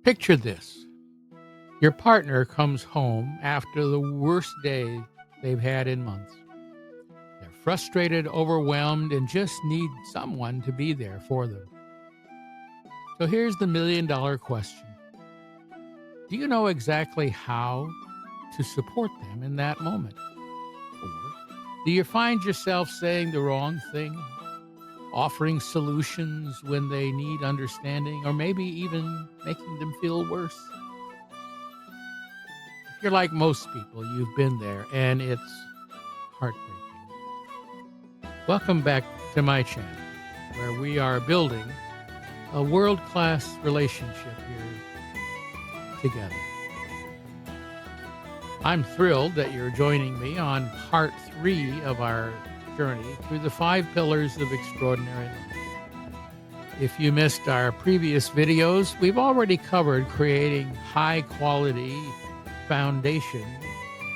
Picture this. Your partner comes home after the worst day they've had in months. They're frustrated, overwhelmed, and just need someone to be there for them. So here's the $1,000,000 question. Do you know exactly how to support them in that moment? Or do you find yourself saying the wrong thing, offering solutions when they need understanding, or maybe even making them feel worse? If you're like most people, you've been there, and it's heartbreaking. Welcome back to my channel, where we are building a world-class relationship here together. I'm thrilled that you're joining me on part 3 of our journey through the 5 pillars of extraordinary life. If you missed our previous videos, we've already covered creating high-quality foundation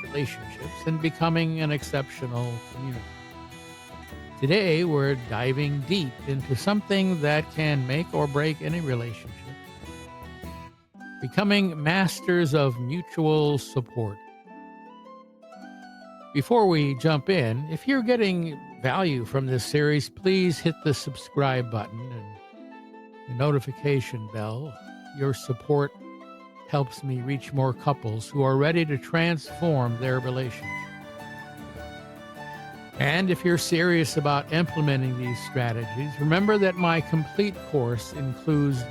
relationships and becoming an exceptional community. Today, we're diving deep into something that can make or break any relationship. Becoming masters of mutual support. Before we jump in, if you're getting value from this series, please hit the subscribe button and the notification bell. Your support helps me reach more couples who are ready to transform their relationship. And if you're serious about implementing these strategies, remember that my complete course includes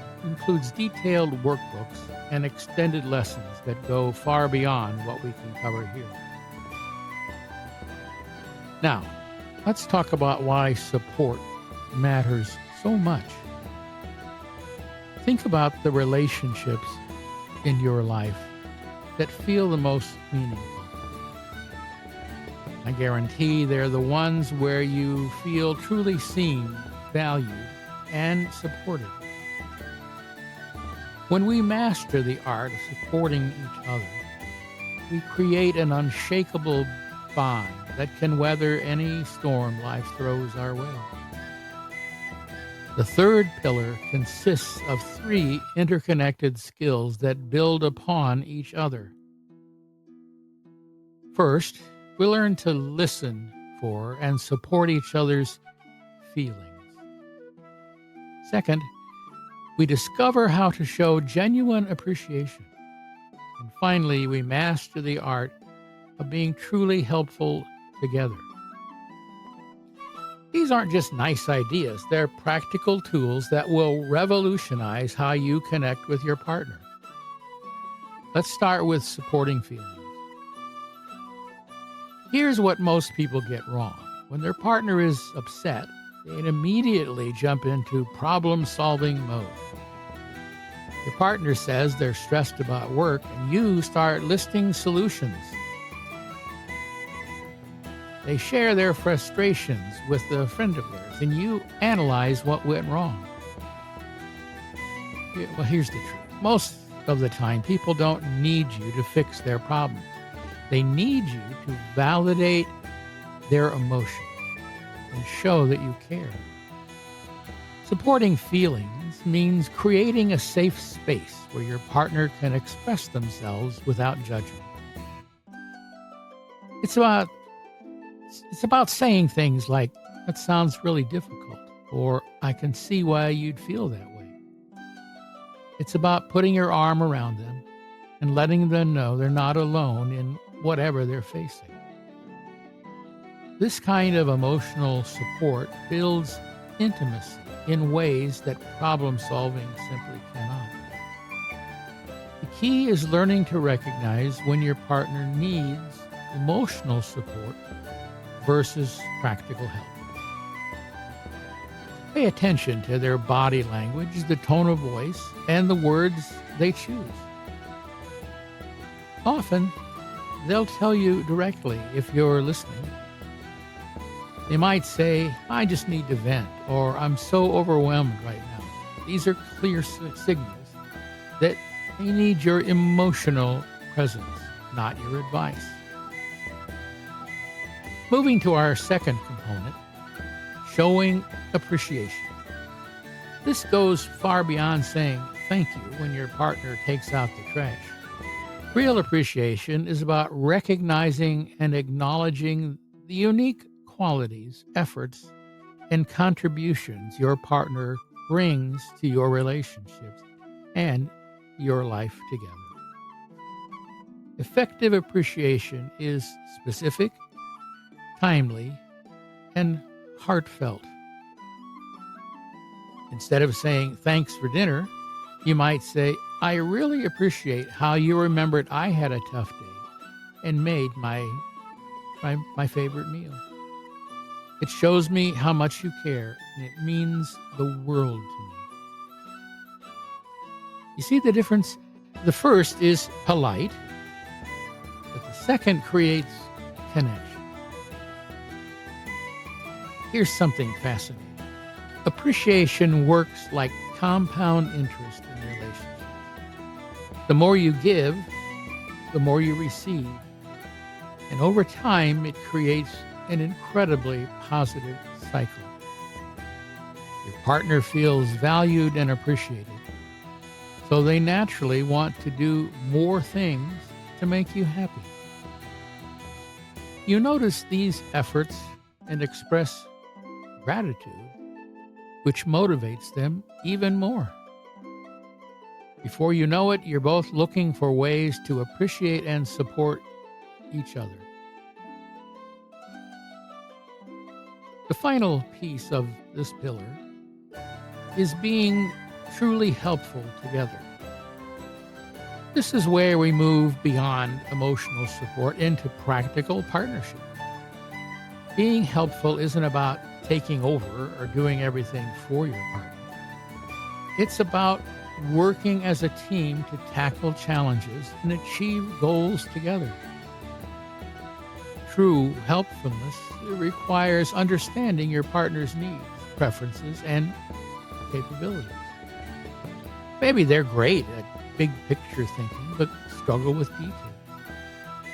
detailed workbooks and extended lessons that go far beyond what we can cover here. Now, let's talk about why support matters so much. Think about the relationships in your life that feel the most meaningful. I guarantee they're the ones where you feel truly seen, valued, and supported. When we master the art of supporting each other, we create an unshakable bond that can weather any storm life throws our way. The third pillar consists of 3 interconnected skills that build upon each other. First, we learn to listen for and support each other's feelings. Second, we discover how to show genuine appreciation. And finally, we master the art of being truly helpful together. These aren't just nice ideas, they're practical tools that will revolutionize how you connect with your partner. Let's start with supporting feelings. Here's what most people get wrong. When their partner is upset, they immediately jump into problem-solving mode. Your partner says they're stressed about work, and you start listing solutions. They share their frustrations with a friend of theirs, and you analyze what went wrong. Well, here's the truth. Most of the time, people don't need you to fix their problems. They need you to validate their emotions and show that you care. Supporting feelings means creating a safe space where your partner can express themselves without judgment. It's about saying things like, "That sounds really difficult," or "I can see why you'd feel that way." It's about putting your arm around them and letting them know they're not alone in whatever they're facing. This kind of emotional support builds intimacy in ways that problem-solving simply cannot. The key is learning to recognize when your partner needs emotional support versus practical help. Pay attention to their body language, the tone of voice, and the words they choose. Often, they'll tell you directly if you're listening. They might say, "I just need to vent," or "I'm so overwhelmed right now." These are clear signals that they need your emotional presence, not your advice. Moving to our second component, showing appreciation. This goes far beyond saying thank you when your partner takes out the trash. Real appreciation is about recognizing and acknowledging the unique qualities, efforts, and contributions your partner brings to your relationships and your life together. Effective appreciation is specific, timely, and heartfelt. Instead of saying thanks for dinner, you might say, I really appreciate how you remembered I had a tough day and made my favorite meal. It shows me how much you care, and it means the world to me. You see the difference? The first is polite, but the second creates connection. Here's something fascinating. Appreciation works like compound interest in relationships. The more you give, the more you receive. And over time, it creates an incredibly positive cycle. Your partner feels valued and appreciated, so they naturally want to do more things to make you happy. You notice these efforts and express gratitude, which motivates them even more. Before you know it, you're both looking for ways to appreciate and support each other. The final piece of this pillar is being truly helpful together. This is where we move beyond emotional support into practical partnership. Being helpful isn't about taking over or doing everything for your partner. It's about working as a team to tackle challenges and achieve goals together. True helpfulness requires understanding your partner's needs, preferences, and capabilities. Maybe they're great at big picture thinking, but struggle with details.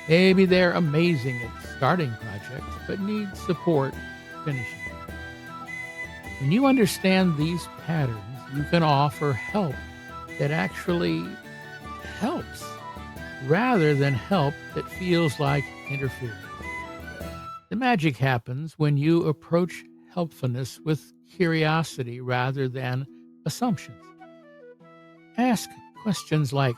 Maybe they're amazing at starting projects, but need support finishing. When you understand these patterns, you can offer help that actually helps rather than help that feels like interference. The magic happens when you approach helpfulness with curiosity rather than assumptions. Ask questions like,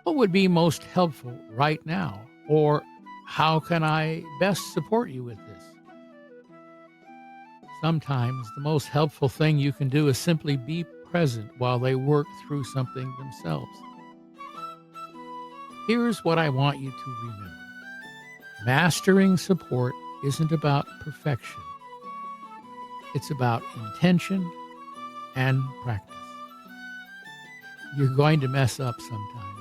what would be most helpful right now? Or how can I best support you with this? Sometimes the most helpful thing you can do is simply be present while they work through something themselves. Here's what I want you to remember. Mastering support isn't about perfection. It's about intention and practice. You're going to mess up sometimes.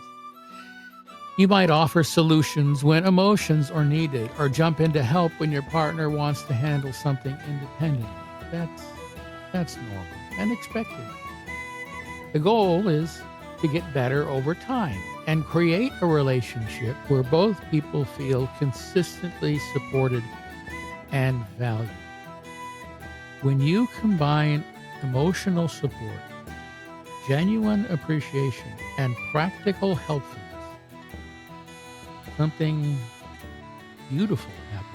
You might offer solutions when emotions are needed or jump in to help when your partner wants to handle something independently. That's normal and expected. The goal is to get better over time and create a relationship where both people feel consistently supported and valued. When you combine emotional support, genuine appreciation, and practical helpfulness, something beautiful happens.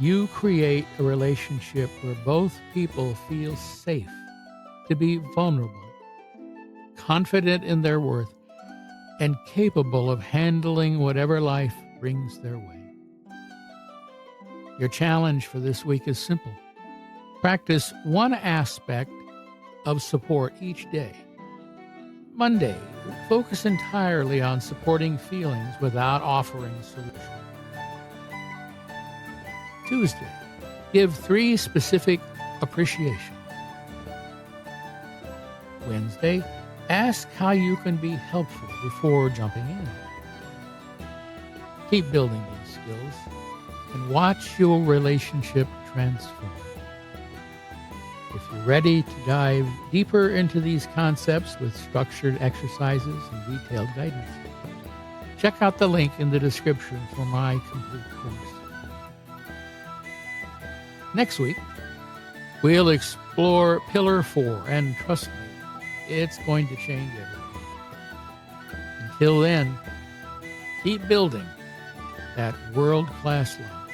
You create a relationship where both people feel safe to be vulnerable, confident in their worth, and capable of handling whatever life brings their way. Your challenge for this week is simple. Practice one aspect of support each day. Monday, focus entirely on supporting feelings without offering solutions. Tuesday, give 3 specific appreciations. Wednesday, ask how you can be helpful before jumping in. Keep building these skills and watch your relationship transform. If you're ready to dive deeper into these concepts with structured exercises and detailed guidance, check out the link in the description for my complete course. Next week, We'll explore Pillar 4, and trust me, it's going to change everything. Until then, keep building that world-class love.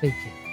Take care.